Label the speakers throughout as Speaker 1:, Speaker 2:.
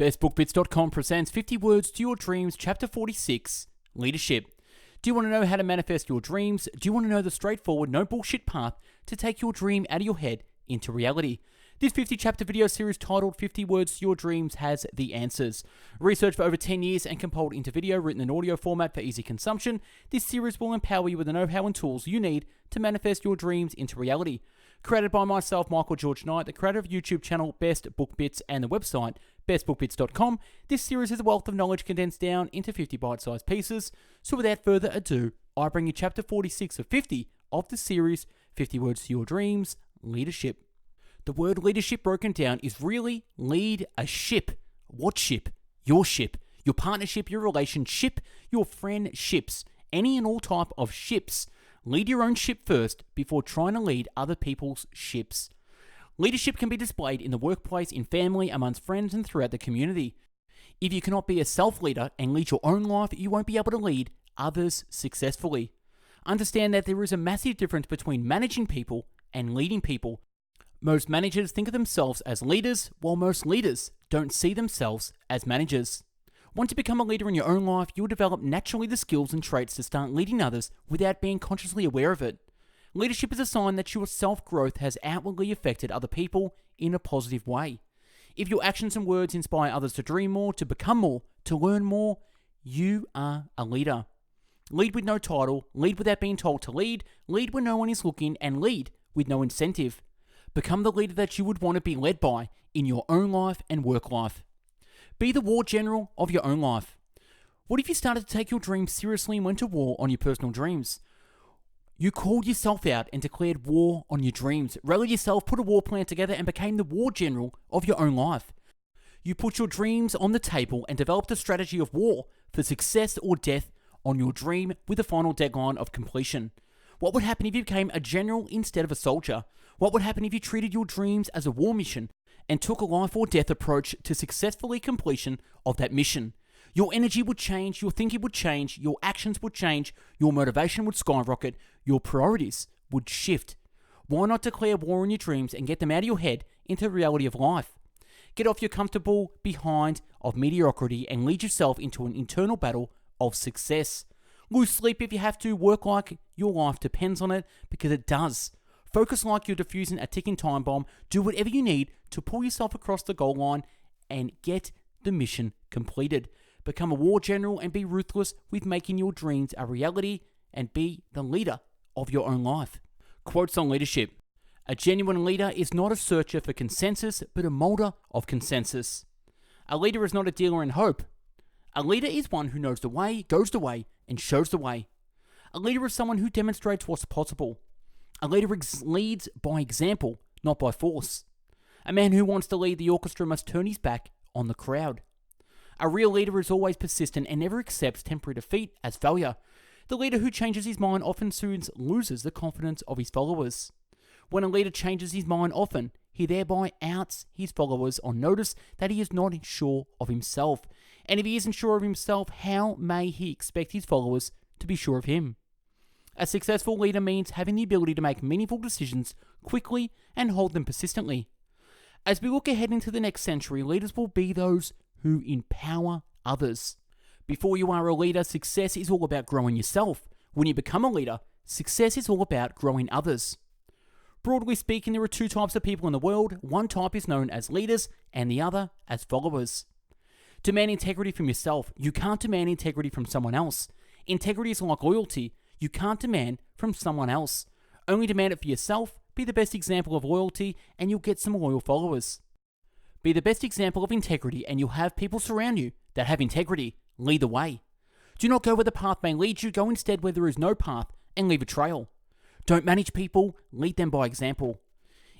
Speaker 1: BestBookBits.com presents 50 Words to Your Dreams, Chapter 46, Leadership. Do you want to know how to manifest your dreams? Do you want to know the straightforward, no bullshit path to take your dream out of your head into reality? This 50-chapter video series titled 50 Words to Your Dreams has the answers. Researched for over 10 years and compiled into video, written in audio format for easy consumption, this series will empower you with the know-how and tools you need to manifest your dreams into reality. Created by myself, Michael George Knight, the creator of YouTube channel Best Book Bits and the website bestbookbits.com, this series is a wealth of knowledge condensed down into 50 bite-sized pieces. So without further ado, I bring you chapter 46 of 50 of the series, 50 Words to Your Dreams, Leadership. The word leadership broken down is really lead a ship. What ship? Your partnership, your relationship, your friendships, any and all type of ships. Lead your own ship first before trying to lead other people's ships. Leadership can be displayed in the workplace, in family, amongst friends, and throughout the community. If you cannot be a self-leader and lead your own life, you won't be able to lead others successfully. Understand that there is a massive difference between managing people and leading people. Most managers think of themselves as leaders, while most leaders don't see themselves as managers. Once you become a leader in your own life, you will develop naturally the skills and traits to start leading others without being consciously aware of it. Leadership is a sign that your self-growth has outwardly affected other people in a positive way. If your actions and words inspire others to dream more, to become more, to learn more, you are a leader. Lead with no title, lead without being told to lead when no one is looking, and lead with no incentive. Become the leader that you would want to be led by in your own life and work life. Be the war general of your own life. What if you started to take your dreams seriously and went to war on your personal dreams? You called yourself out and declared war on your dreams, rallied yourself, put a war plan together, and became the war general of your own life. You put your dreams on the table and developed a strategy of war for success or death on your dream with a final deadline of completion. What would happen if you became a general instead of a soldier? What would happen if you treated your dreams as a war mission and took a life or death approach to successfully completion of that mission? Your energy would change, your thinking would change, your actions would change, your motivation would skyrocket, your priorities would shift. Why not declare war on your dreams and get them out of your head into the reality of life? Get off your comfortable behind of mediocrity and lead yourself into an internal battle of success. Lose sleep if you have to, work like your life depends on it, because it does. Focus like you're defusing a ticking time bomb. Do whatever you need to pull yourself across the goal line and get the mission completed. Become a war general and be ruthless with making your dreams a reality and be the leader of your own life. Quotes on leadership. A genuine leader is not a searcher for consensus, but a molder of consensus. A leader is not a dealer in hope. A leader is one who knows the way, goes the way, and shows the way. A leader is someone who demonstrates what's possible. A leader leads by example, not by force. A man who wants to lead the orchestra must turn his back on the crowd. A real leader is always persistent and never accepts temporary defeat as failure. The leader who changes his mind often soon loses the confidence of his followers. When a leader changes his mind often, he thereby outs his followers on notice that he is not sure of himself. And if he isn't sure of himself, how may he expect his followers to be sure of him? A successful leader means having the ability to make meaningful decisions quickly and hold them persistently. As we look ahead into the next century, leaders will be those who empower others. Before you are a leader, success is all about growing yourself. When you become a leader, success is all about growing others. Broadly speaking, there are two types of people in the world. One type is known as leaders and the other as followers. Demand integrity from yourself. You can't demand integrity from someone else. Integrity is like loyalty. You can't demand from someone else. Only demand it for yourself. Be the best example of loyalty and you'll get some loyal followers. Be the best example of integrity and you'll have people surround you that have integrity. Lead the way. Do not go where the path may lead you. Go instead where there is no path and leave a trail. Don't manage people. Lead them by example.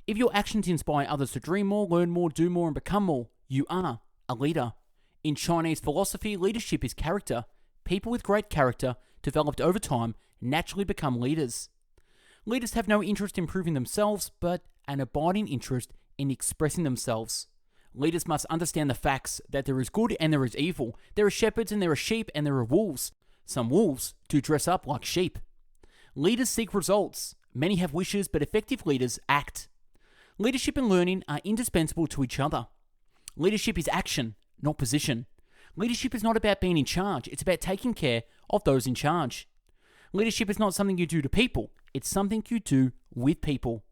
Speaker 1: If your actions inspire others to dream more, learn more, do more, and become more, you are a leader. In Chinese philosophy, leadership is character. People with great character, developed over time, naturally become leaders. Leaders have no interest in proving themselves, but an abiding interest in expressing themselves. Leaders must understand the facts that there is good and there is evil. There are shepherds and there are sheep and there are wolves. Some wolves do dress up like sheep. Leaders seek results. Many have wishes, but effective leaders act. Leadership and learning are indispensable to each other. Leadership is action, not position. Leadership is not about being in charge. It's about taking care of those in charge. Leadership is not something you do to people. It's something you do with people.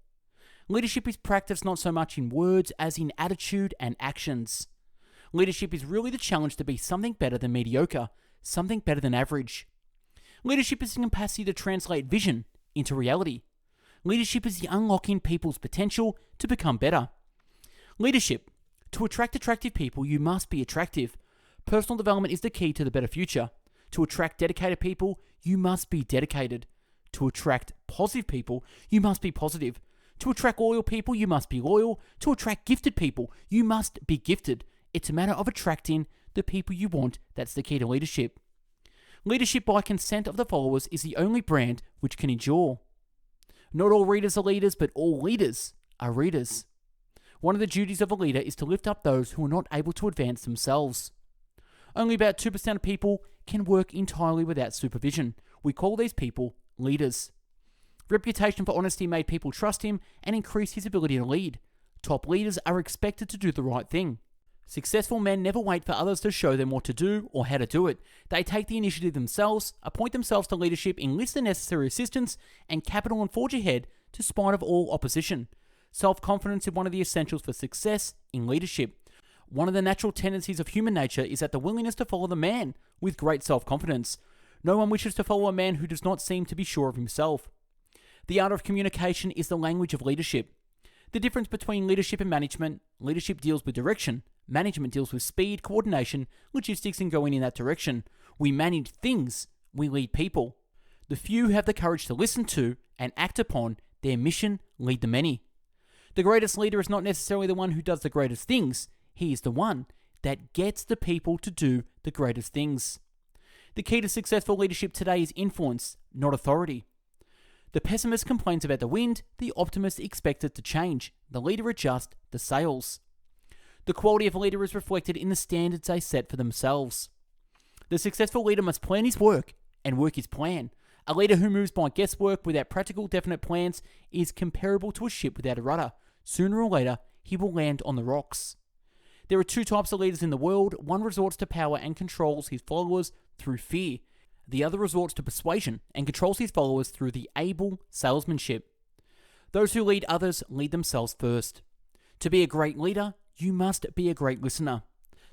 Speaker 1: Leadership is practiced not so much in words as in attitude and actions. Leadership is really the challenge to be something better than mediocre, something better than average. Leadership is the capacity to translate vision into reality. Leadership is the unlocking people's potential to become better. Leadership. To attract attractive people, you must be attractive. Personal development is the key to the better future. To attract dedicated people, you must be dedicated. To attract positive people, you must be positive. To attract loyal people, you must be loyal. To attract gifted people, you must be gifted. It's a matter of attracting the people you want. That's the key to leadership. Leadership by consent of the followers is the only brand which can endure. Not all readers are leaders, but all leaders are readers. One of the duties of a leader is to lift up those who are not able to advance themselves. Only about 2% of people can work entirely without supervision. We call these people leaders. Reputation for honesty made people trust him and increased his ability to lead. Top leaders are expected to do the right thing. Successful men never wait for others to show them what to do or how to do it. They take the initiative themselves, appoint themselves to leadership, enlist the necessary assistance and capital and forge ahead to spite of all opposition. Self-confidence is one of the essentials for success in leadership. One of the natural tendencies of human nature is that the willingness to follow the man with great self-confidence. No one wishes to follow a man who does not seem to be sure of himself. The art of communication is the language of leadership. The difference between leadership and management: leadership deals with direction, management deals with speed, coordination, logistics, and going in that direction. We manage things, we lead people. The few have the courage to listen to and act upon their mission, lead the many. The greatest leader is not necessarily the one who does the greatest things. He is the one that gets the people to do the greatest things. The key to successful leadership today is influence, not authority. The pessimist complains about the wind, the optimist expects it to change, the leader adjusts the sails. The quality of a leader is reflected in the standards they set for themselves. The successful leader must plan his work and work his plan. A leader who moves by guesswork without practical, definite plans is comparable to a ship without a rudder. Sooner or later, he will land on the rocks. There are two types of leaders in the world. One resorts to power and controls his followers through fear. The other resorts to persuasion and controls his followers through the able salesmanship. Those who lead others lead themselves first. To be a great leader, you must be a great listener.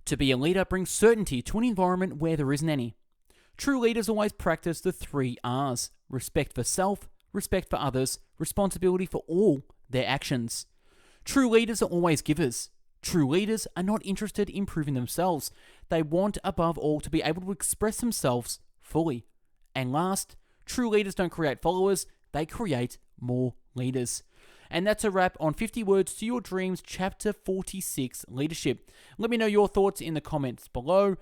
Speaker 1: To be a leader brings certainty to an environment where there isn't any. True leaders always practice the 3 R's: respect for self, respect for others, responsibility for all their actions. True leaders are always givers. True leaders are not interested in proving themselves. They want, above all, to be able to express themselves fully. And last, true leaders don't create followers, they create more leaders. And that's a wrap on 50 Words to Your Dreams, Chapter 46, Leadership. Let me know your thoughts in the comments below.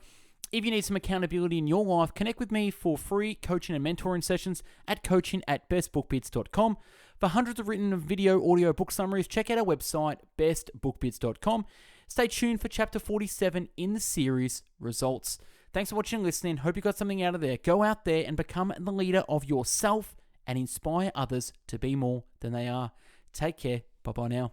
Speaker 1: If you need some accountability in your life, connect with me for free coaching and mentoring sessions at coaching@bestbookbits.com. For hundreds of written video, audio, book summaries, check out our website, bestbookbits.com. Stay tuned for Chapter 47 in the series Results. Thanks for watching and listening. Hope you got something out of there. Go out there and become the leader of yourself and inspire others to be more than they are. Take care. Bye-bye now.